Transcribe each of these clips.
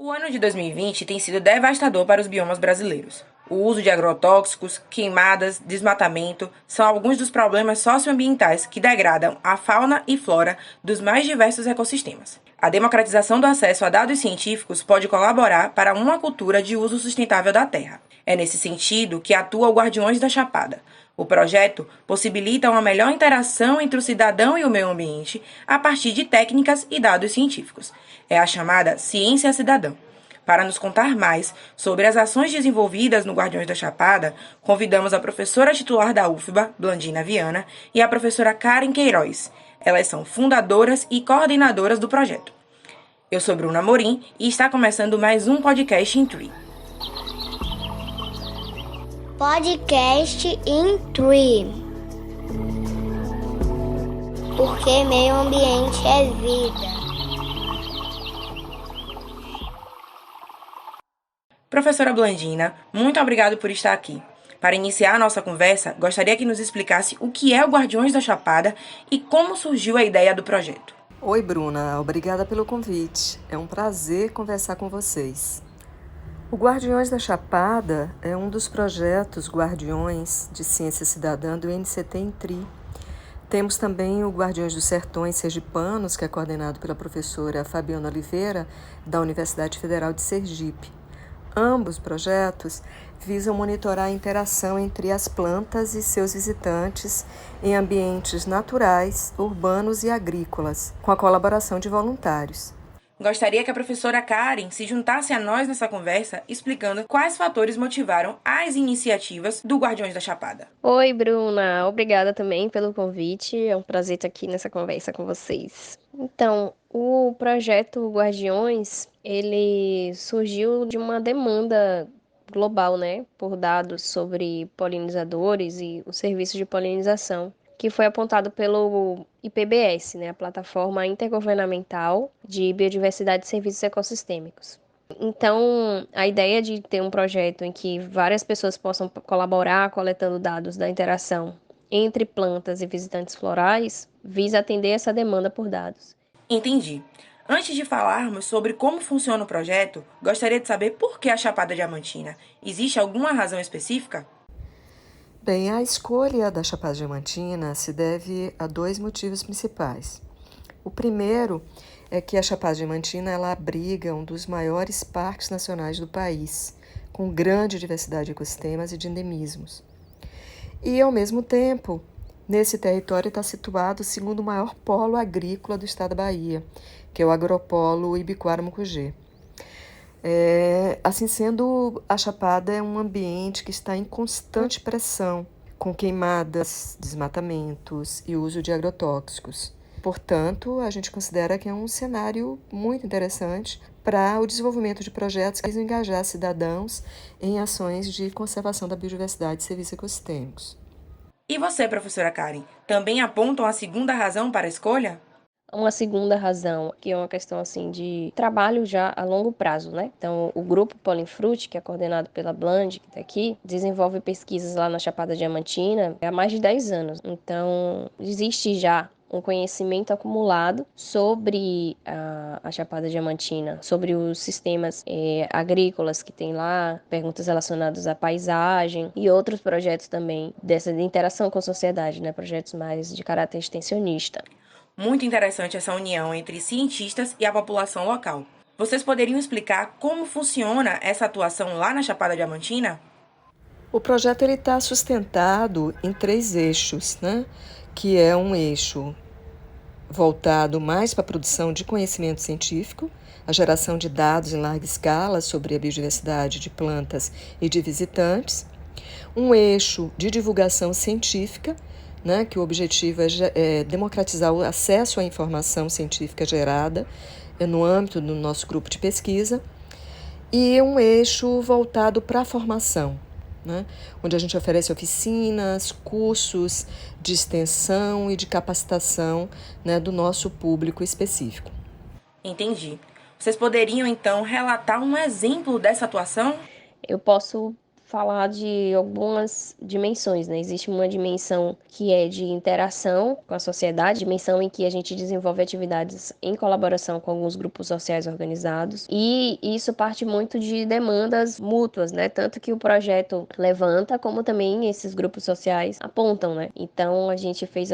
O ano de 2020 tem sido devastador para os biomas brasileiros. O uso de agrotóxicos, queimadas, desmatamento são alguns dos problemas socioambientais que degradam a fauna e flora dos mais diversos ecossistemas. A democratização do acesso a dados científicos pode colaborar para uma cultura de uso sustentável da terra. É nesse sentido que atua o Guardiões da Chapada. O projeto possibilita uma melhor interação entre o cidadão e o meio ambiente a partir de técnicas e dados científicos. É a chamada Ciência Cidadã. Para nos contar mais sobre as ações desenvolvidas no Guardiões da Chapada, convidamos a professora titular da UFBA, Blandina Viana, e a professora Karen Queiroz. Elas são fundadoras e coordenadoras do projeto. Eu sou Bruna Amorim e está começando mais um podcast em Tree. Podcast in Tree. Porque meio ambiente é vida. Professora Blandina, muito obrigado por estar aqui. Para iniciar a nossa conversa, gostaria que nos explicasse o que é o Guardiões da Chapada e como surgiu a ideia do projeto. Oi, Bruna. Obrigada pelo convite. É um prazer conversar com vocês. O Guardiões da Chapada é um dos projetos Guardiões de Ciência Cidadã do NCT em Tri. Temos também o Guardiões dos Sertões Sergipanos, que é coordenado pela professora Fabiana Oliveira, da Universidade Federal de Sergipe. Ambos projetos visam monitorar a interação entre as plantas e seus visitantes em ambientes naturais, urbanos e agrícolas, com a colaboração de voluntários. Gostaria que a professora Karen se juntasse a nós nessa conversa, explicando quais fatores motivaram as iniciativas do Guardiões da Chapada. Oi, Bruna. Obrigada também pelo convite. É um prazer estar aqui nessa conversa com vocês. Então, o projeto Guardiões, ele surgiu de uma demanda global, né, por dados sobre polinizadores e o serviço de polinização, que foi apontado pelo IPBS, né, a Plataforma Intergovernamental de Biodiversidade e Serviços Ecossistêmicos. Então, a ideia de ter um projeto em que várias pessoas possam colaborar coletando dados da interação entre plantas e visitantes florais visa atender essa demanda por dados. Entendi. Antes de falarmos sobre como funciona o projeto, gostaria de saber por que a Chapada Diamantina. Existe alguma razão específica? Bem, a escolha da Chapada Diamantina se deve a dois motivos principais. O primeiro é que a Chapada Diamantina ela abriga um dos maiores parques nacionais do país, com grande diversidade de ecossistemas e de endemismos. E, ao mesmo tempo, nesse território está situado o segundo maior polo agrícola do estado da Bahia, que é o agropolo Ibicoara-Mucugê. Assim sendo, a Chapada é um ambiente que está em constante pressão, com queimadas, desmatamentos e uso de agrotóxicos. Portanto, a gente considera que é um cenário muito interessante para o desenvolvimento de projetos que visam engajar cidadãos em ações de conservação da biodiversidade e serviços ecossistêmicos. E você, professora Karen, também apontam a segunda razão para a escolha? Uma segunda razão, que é uma questão assim de trabalho já a longo prazo, né? Então, o grupo Polinfruit, que é coordenado pela Bland, que está aqui, desenvolve pesquisas lá na Chapada Diamantina há mais de 10 anos. Então, existe já um conhecimento acumulado sobre a Chapada Diamantina, sobre os sistemas agrícolas que tem lá, perguntas relacionadas à paisagem e outros projetos também dessa interação com a sociedade, né? Projetos mais de caráter extensionista. Muito interessante essa união entre cientistas e a população local. Vocês poderiam explicar como funciona essa atuação lá na Chapada Diamantina? O projeto está sustentado em 3 eixos, né? Que é um eixo voltado mais para a produção de conhecimento científico, a geração de dados em larga escala sobre a biodiversidade de plantas e de visitantes, um eixo de divulgação científica, né, que o objetivo é democratizar o acesso à informação científica gerada no âmbito do nosso grupo de pesquisa, e um eixo voltado para a formação, né, onde a gente oferece oficinas, cursos de extensão e de capacitação, né, do nosso público específico. Entendi. Vocês poderiam, então, relatar um exemplo dessa atuação? Eu posso falar de algumas dimensões, né? Existe uma dimensão que é de interação com a sociedade, dimensão em que a gente desenvolve atividades em colaboração com alguns grupos sociais organizados, e isso parte muito de demandas mútuas, né? Tanto que o projeto levanta, como também esses grupos sociais apontam, né? Então, a gente fez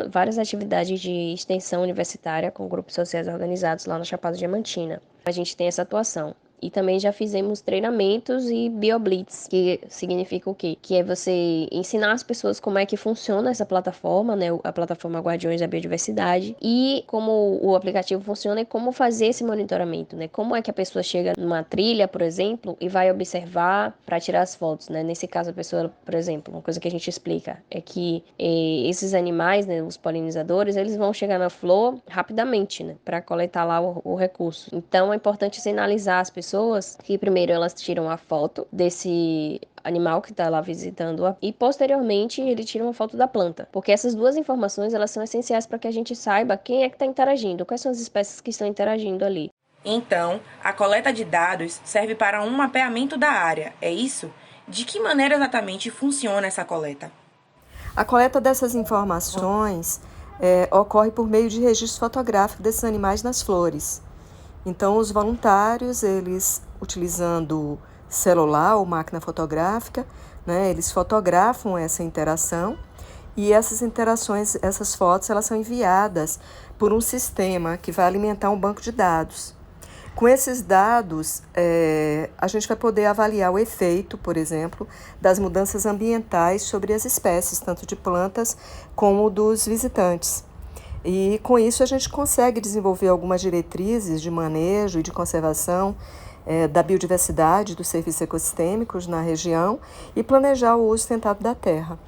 várias atividades de extensão universitária com grupos sociais organizados lá na Chapada Diamantina. A gente tem essa atuação. E também já fizemos treinamentos e BioBlitz, que significa o quê? Que é você ensinar as pessoas como é que funciona essa plataforma, né? A plataforma Guardiões da Biodiversidade, e como o aplicativo funciona e como fazer esse monitoramento, né? Como é que a pessoa chega numa trilha, por exemplo, e vai observar para tirar as fotos, né? Nesse caso, a pessoa, por exemplo, uma coisa que a gente explica é que esses animais, né, os polinizadores, eles vão chegar na flor rapidamente, né? Para coletar lá o recurso. Então, é importante sinalizar as pessoas que primeiro elas tiram a foto desse animal que está lá visitando e posteriormente ele tira uma foto da planta, porque essas duas informações elas são essenciais para que a gente saiba quem é que está interagindo, quais são as espécies que estão interagindo ali. Então, a coleta de dados serve para um mapeamento da área, é isso? De que maneira exatamente funciona essa coleta? A coleta dessas informações ocorre por meio de registro fotográfico desses animais nas flores. Então, os voluntários, eles utilizando celular ou máquina fotográfica, né, eles fotografam essa interação e essas interações, essas fotos, elas são enviadas por um sistema que vai alimentar um banco de dados. Com esses dados, a gente vai poder avaliar o efeito, por exemplo, das mudanças ambientais sobre as espécies, tanto de plantas como dos visitantes. E com isso a gente consegue desenvolver algumas diretrizes de manejo e de conservação da biodiversidade, dos serviços ecossistêmicos na região e planejar o uso sustentável da terra.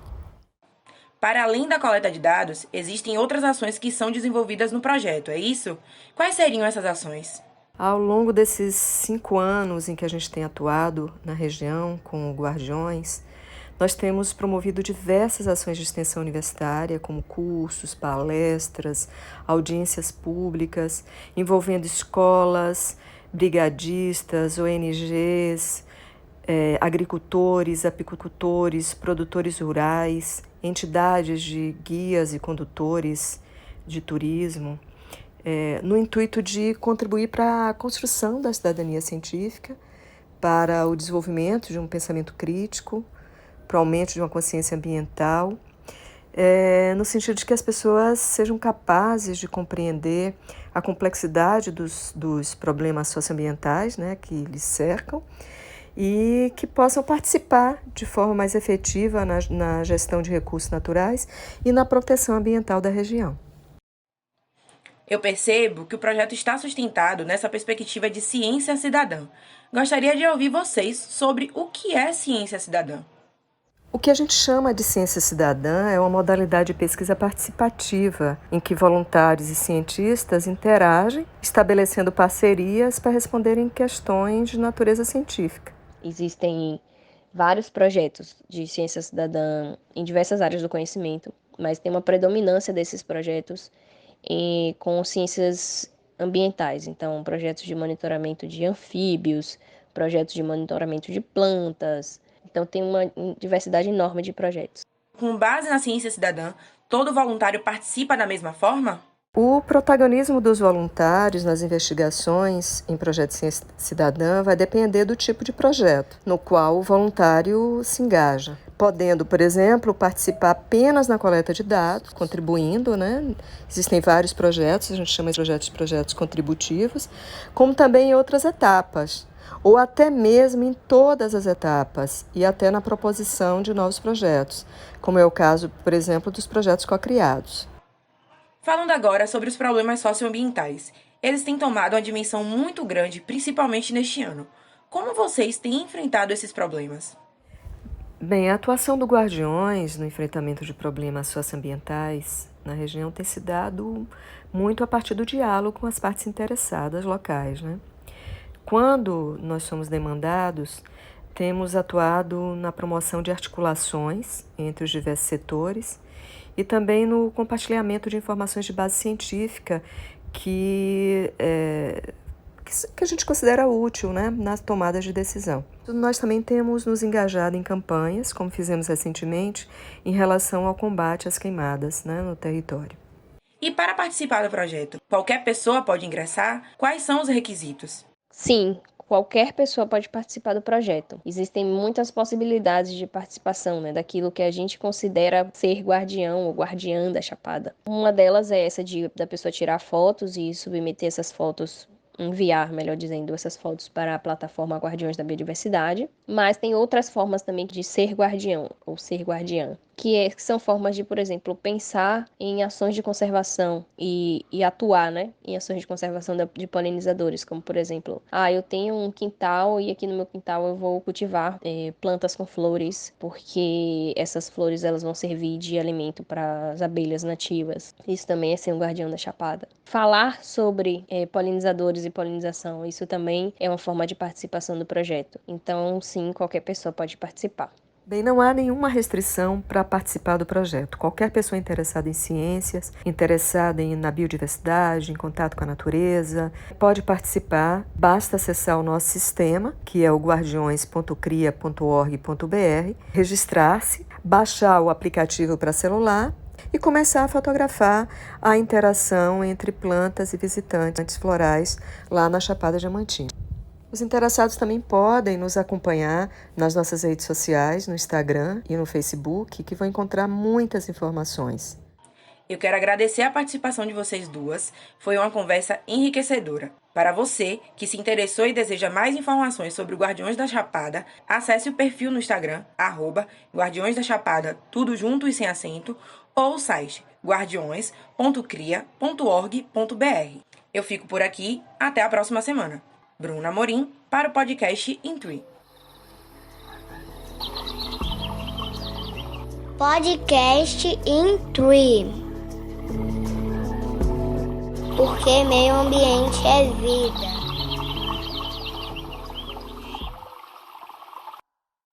Para além da coleta de dados, existem outras ações que são desenvolvidas no projeto, é isso? Quais seriam essas ações? Ao longo desses 5 anos em que a gente tem atuado na região com o Guardiões, nós temos promovido diversas ações de extensão universitária, como cursos, palestras, audiências públicas, envolvendo escolas, brigadistas, ONGs, agricultores, apicultores, produtores rurais, entidades de guias e condutores de turismo, no intuito de contribuir para a construção da cidadania científica, para o desenvolvimento de um pensamento crítico, para o aumento de uma consciência ambiental, no sentido de que as pessoas sejam capazes de compreender a complexidade dos problemas socioambientais, né, que lhes cercam e que possam participar de forma mais efetiva na gestão de recursos naturais e na proteção ambiental da região. Eu percebo que o projeto está sustentado nessa perspectiva de ciência cidadã. Gostaria de ouvir vocês sobre o que é ciência cidadã. O que a gente chama de ciência cidadã é uma modalidade de pesquisa participativa, em que voluntários e cientistas interagem, estabelecendo parcerias para responderem questões de natureza científica. Existem vários projetos de ciência cidadã em diversas áreas do conhecimento, mas tem uma predominância desses projetos com ciências ambientais. Então, projetos de monitoramento de anfíbios, projetos de monitoramento de plantas. Então, tem uma diversidade enorme de projetos. Com base na ciência cidadã, todo voluntário participa da mesma forma? O protagonismo dos voluntários nas investigações em projetos de ciência cidadã vai depender do tipo de projeto no qual o voluntário se engaja, podendo, por exemplo, participar apenas na coleta de dados, contribuindo, né? Existem vários projetos, a gente chama de projetos contributivos, como também em outras etapas, ou até mesmo em todas as etapas, e até na proposição de novos projetos, como é o caso, por exemplo, dos projetos cocriados. Falando agora sobre os problemas socioambientais, eles têm tomado uma dimensão muito grande, principalmente neste ano. Como vocês têm enfrentado esses problemas? Bem, a atuação do Guardiões no enfrentamento de problemas socioambientais na região tem se dado muito a partir do diálogo com as partes interessadas locais, né? Quando nós somos demandados, temos atuado na promoção de articulações entre os diversos setores e também no compartilhamento de informações de base científica que que a gente considera útil, né, nas tomadas de decisão. Nós também temos nos engajado em campanhas, como fizemos recentemente, em relação ao combate às queimadas, né, no território. E para participar do projeto, qualquer pessoa pode ingressar? Quais são os requisitos? Sim, qualquer pessoa pode participar do projeto. Existem muitas possibilidades de participação, né, daquilo que a gente considera ser guardião ou guardiã da Chapada. Uma delas é essa da pessoa tirar fotos e submeter essas fotos, enviar, melhor dizendo, essas fotos para a plataforma Guardiões da Biodiversidade. Mas tem outras formas também de ser guardião ou ser guardiã, que são formas de, por exemplo, pensar em ações de conservação e atuar, né, em ações de conservação de polinizadores, como, por exemplo, eu tenho um quintal e aqui no meu quintal eu vou cultivar plantas com flores, porque essas flores elas vão servir de alimento para as abelhas nativas. Isso também é ser um guardião da Chapada. Falar sobre polinizadores e polinização, isso também é uma forma de participação do projeto. Então, sim, qualquer pessoa pode participar. Bem, não há nenhuma restrição para participar do projeto. Qualquer pessoa interessada em ciências, interessada na biodiversidade, em contato com a natureza, pode participar. Basta acessar o nosso sistema, que é o guardiões.cria.org.br, registrar-se, baixar o aplicativo para celular e começar a fotografar a interação entre plantas e visitantes florais lá na Chapada Diamantina. Os interessados também podem nos acompanhar nas nossas redes sociais, no Instagram e no Facebook, que vão encontrar muitas informações. Eu quero agradecer a participação de vocês duas. Foi uma conversa enriquecedora. Para você que se interessou e deseja mais informações sobre o Guardiões da Chapada, acesse o perfil no Instagram, @Guardiões da Chapada, tudo junto e sem acento, ou o site guardiões.cria.org.br. Eu fico por aqui, até a próxima semana. Bruna Amorim, para o podcast In Tree. Podcast In Tree. Porque meio ambiente é vida.